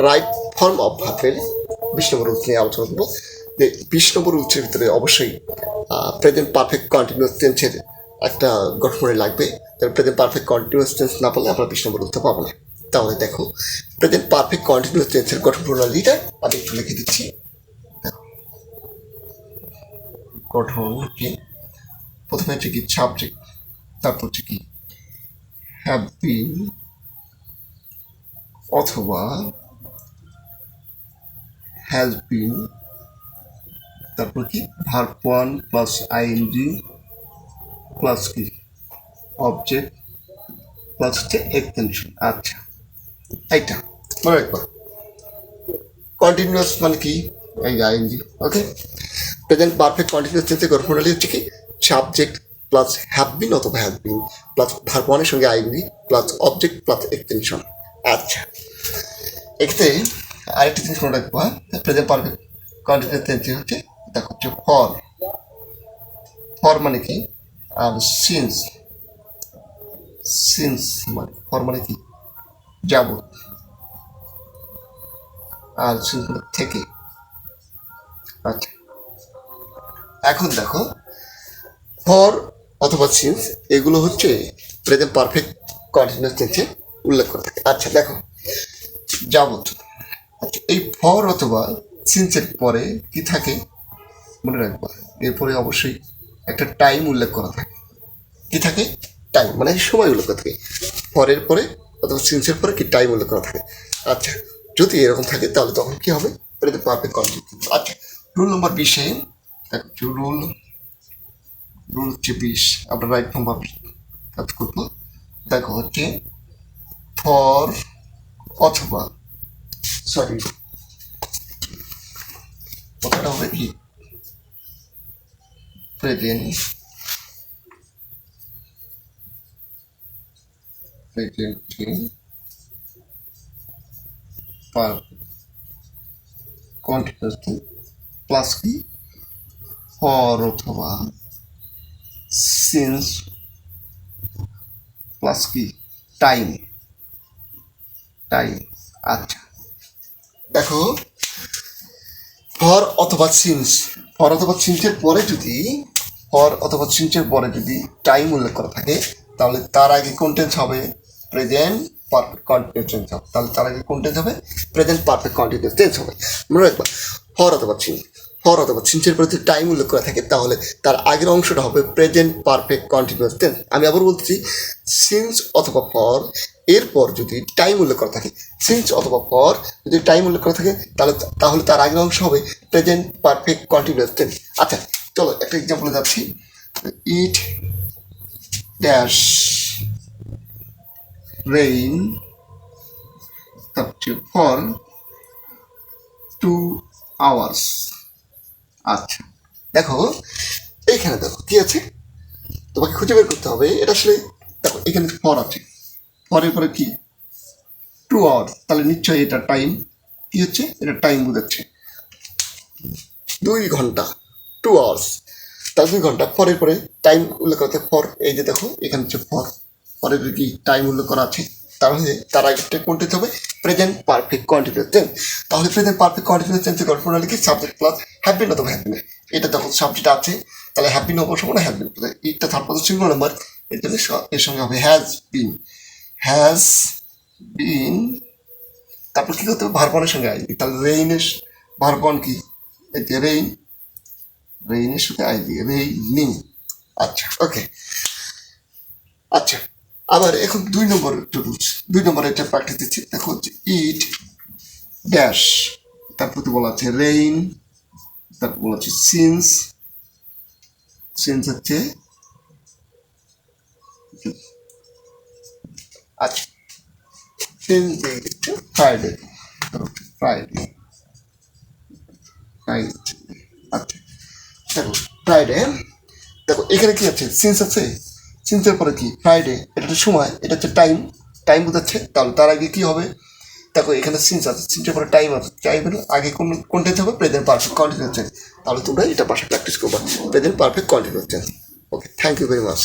Right form of ভার্বের 20 নম্বর rules নিয়ে আলোচনা করবো। যে 20 নম্বর রুলসের ভিতরে অবশ্যই প্রেজেন্ট পারফেক্ট কন্টিনিউয়াস টেন্সের একটা গঠন লাগবে। তাহলে প্রেজেন্ট পারফেক্ট কন্টিনিউয়াস টেন্স না পারলে আমরা 20 নম্বর রুলসটা পাবো না। তাহলে দেখো প্রেজেন্ট পারফেক্ট কন্টিনিউয়াস টেন্সের গঠন প্রণালীটা আমি একটু লিখে দিচ্ছি। গঠন কি, প্রথমে হচ্ছে কি সাবজেক্ট, তারপর হচ্ছে কি হ্যাভ বিন অথবা হ্যাজ বিন, তারপর কি verb one plus ING plus কি অবজেক্ট প্লাস হচ্ছে এক্সটেনশন। আচ্ছা, এইটা মনে রাখবা। কন্টিনিউয়াস মানে কি, এই ING. Okay, present perfect continuous টেন্সের গঠন প্রণালী হচ্ছে কি সাবজেক্ট প্লাস হ্যাভ বিন অথবা হ্যাজ বিন প্লাস ভার্ব ওয়ানের সঙ্গে ING plus object plus extension. আচ্ছা, এক্ষেত্রে আরেকটা জিনিস মনে রাখবো, প্রেজেন্ট পারফেক্ট কন্টিনিউয়াস টেন্সে হচ্ছে দেখো হচ্ছে ফর, ফর মানে কি, আর সিন্স, সিন্স মানে ফর মানে কি যাবত, আর সিন্স মানে থেকে। আচ্ছা, এখন দেখো ফর অথবা সিন্স এগুলো হচ্ছে প্রেজেন্ট পারফেক্ট কন্টিনিউয়াস টেন্সে উল্লেখ করা থাকে। আচ্ছা দেখো যাবত, আচ্ছা এই ফর অথবা সিন্সের পরে কি থাকে মনে রাখবা, এরপরে অবশ্যই একটা টাইম উল্লেখ করা থাকে। কি থাকে, টাইম মানে সময় উল্লেখ করা থাকে। ফরের পরে অথবা সিন্সের পরে কি টাইম উল্লেখ করা থাকে। আচ্ছা, যদি এরকম থাকে তাহলে তখন কি হবে, প্রেজেন্ট পারফেক্ট কন্টিনিউয়াস। আচ্ছা, রুল নম্বর 20 দেখো রুল হচ্ছে 20, আমরা রাইট ফর্ম ভাবে কাজ করবো। দেখো হচ্ছে ফর অথবা, সরি কথাটা হবে কি প্রেজেন্ট কন্টিনিউয়াস প্লাস কি ফর অথবা সিন্স প্লাস কি টাইম, টাইম। আচ্ছা দেখো ফর অথবা সিন্স, ফর অথবা সিন্সের পরে যদি, ফর অথবা সিন্সের পরে যদি টাইম উল্লেখ করা থাকে তাহলে তার আগে কোন টেন্স হবে, প্রেজেন্ট পারফেক্ট কন্টিনিউয়াস টেন্স হবে। তাহলে তার আগে কোন টেন্স হবে, প্রেজেন্ট পারফেক্ট কন্টিনিউয়াস টেন্স হবে। মনে রাখবা ফর অথবা সিন্স, ফর অথবা সিন্সের পরে যদি টাইম উল্লেখ করা থাকে তাহলে তার আগের অংশটা হবে প্রেজেন্ট পারফেক্ট কন্টিনিউয়াস টেন্স। আমি আবার বলছি সিন্স অথবা ফর এরপর যদি টাইম উল্লেখ করা থাকে, সিন্স অথবা ফর যদি টাইম উল্লেখ করা থাকে তাহলে তাহলে তার আগের অংশ হবে প্রেজেন্ট পারফেক্ট কন্টিনিউয়াস টেন্স। আচ্ছা চলো একটা এক্সাম্পলে যাচ্ছি। It dash rain for 2 hours। আচ্ছা দেখো এইখানে দেখো কি আছে, তোমাকে খুঁজে বের করতে হবে এটা আসলে। দেখো এখানে ফর আছে, ফরের পরে কি 2 hours, তাহলে নিশ্চয়ই এটা টাইম কি হচ্ছে, এটা টাইম বোঝাচ্ছে 2 ঘন্টা, 2 hours, তাহলে 2 ঘন্টা। ফরের পরে টাইম উল্লেখ করা আছে ফর, এই যে দেখো এখানে হচ্ছে ফর, পরের কি টাইম উল্লেখ করা আছে, তাহলে তার আগেরটা কোনটা হবে, প্রেজেন্ট পারফেক্ট কন্টিনিউয়াস টেন্স। তাহলে প্রেজেন্ট পারফেক্ট কন্টিনিউয়াস টেন্সের গঠন প্রণালী কি সাবজেক্ট প্লাস হ্যাভ বিন অথবা হ্যাভ বিন। এটা তখন সাবজেক্ট আছে তাহলে হ্যাভ বিন অবশ্য না হ্যাভ বিন, এটা থার্ড পারসন সিঙ্গুলার নাম্বার, এর জন্য এর সঙ্গে হবে হ্যাজ বিন, হ্যাজ বিন। তারপর কি করতে হবে, ভার্বনের সঙ্গে আইডি, তাহলে রেইনের ভার্বন কি, এই যে রেইন, রেইনের সাথে আইডি রেইনিং। আচ্ছা ওকে। আচ্ছা আবার এখন 2 নম্বর রুলস, 2 নম্বরে একটা প্র্যাকটিস দিচ্ছি। দেখো হচ্ছে ইট ড্যাশ, তারপর তো বলা আছে রেইন, তারপর বলা আছে সিন্স, সিন্স হচ্ছে আচ্ছা সিন্স হচ্ছে ফ্রাইডে, ফ্রাইডে, আচ্ছা দেখো ফ্রাইডে, দেখো এখানে কি আছে সিন্স আছে, সিন্সের পরে কি ফ্রাইডে, এটা হচ্ছে সময়, এটা হচ্ছে টাইম, টাইম বোঝাচ্ছে। তাহলে তার আগে কি হবে, দেখো এখানে সিন্স আছে, সিন্সের পরে টাইম আছে, টাইমের আগে কোন টেন্স হবে, প্রেজেন্ট পারফেক্ট কন্টিনিউয়াস টেন্স। তাহলে তোমরা এটা বাসায় প্র্যাকটিস করবা, present perfect continuous tense. Okay, thank you very much.